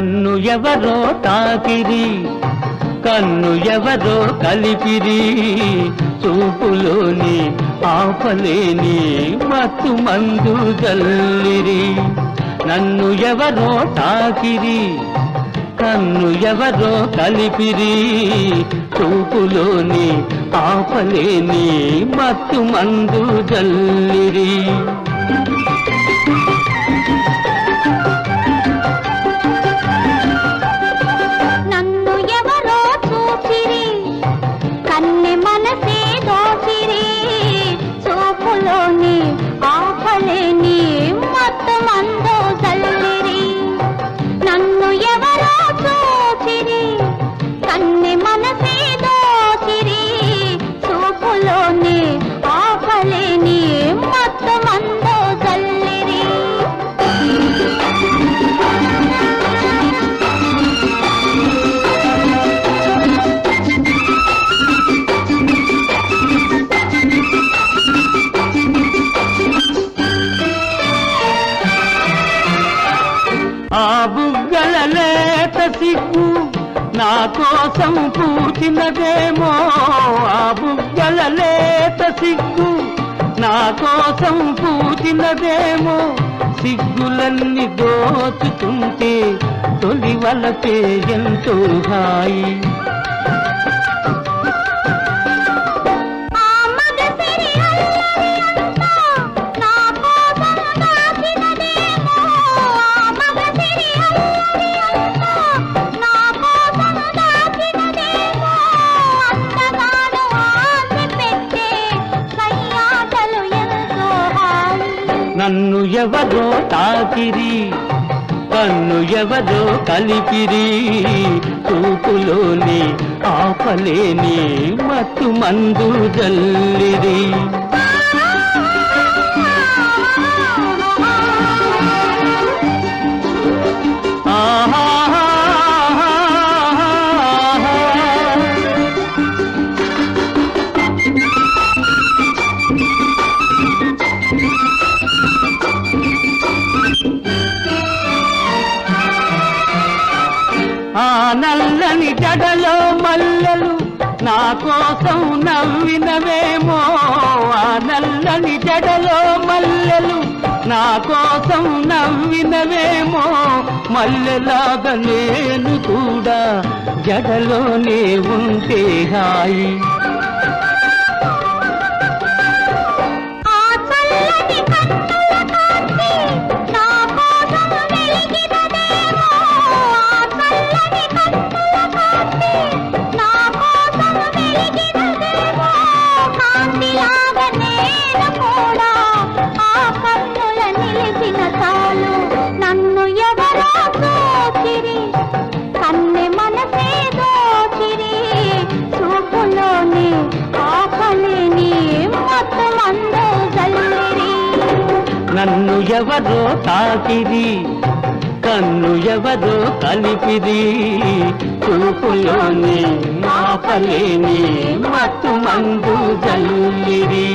నన్ను ఎవరో తాకిరి కన్ను ఎవరో కలిపిరి చూపులోని ఆపలేని మత్తు మందు జల్లిరి నన్ను ఎవరో తాకిరి కన్ను ఎవరో కలిపిరి చూపులోని ఆపలేని మత్తు మందు జల్లిరి ఆ బుగ్గల లేత సిగ్గు నా కోసం పూచినదేమో ఆ బుగ్గల లేత సిగ్గు నా కోసం పూచినదేమో సిగ్గులన్నీ దోచుతుంటే తొలి వలపే ఎంతో హాయి నన్ను ఎవరో తాకిరి కన్ను ఎవరో కలిపిరి చూపులోని ఆపలేని మత్తు మందు జల్లిరి ఆ నల్లని జడలో మల్లెలు నా కోసం నవ్వినవేమో ఆ నల్లని జడలో మల్లెలు నా కోసం నవ్వినవేమో మల్లెలాగా నేను కూడా జడలోనే ఉంటే హాయి నన్ను ఎవరో తాకిరి కన్ను ఎవరో కలిపిరి చూపులోని ఆపలేని మత్తు మందు జల్లిరి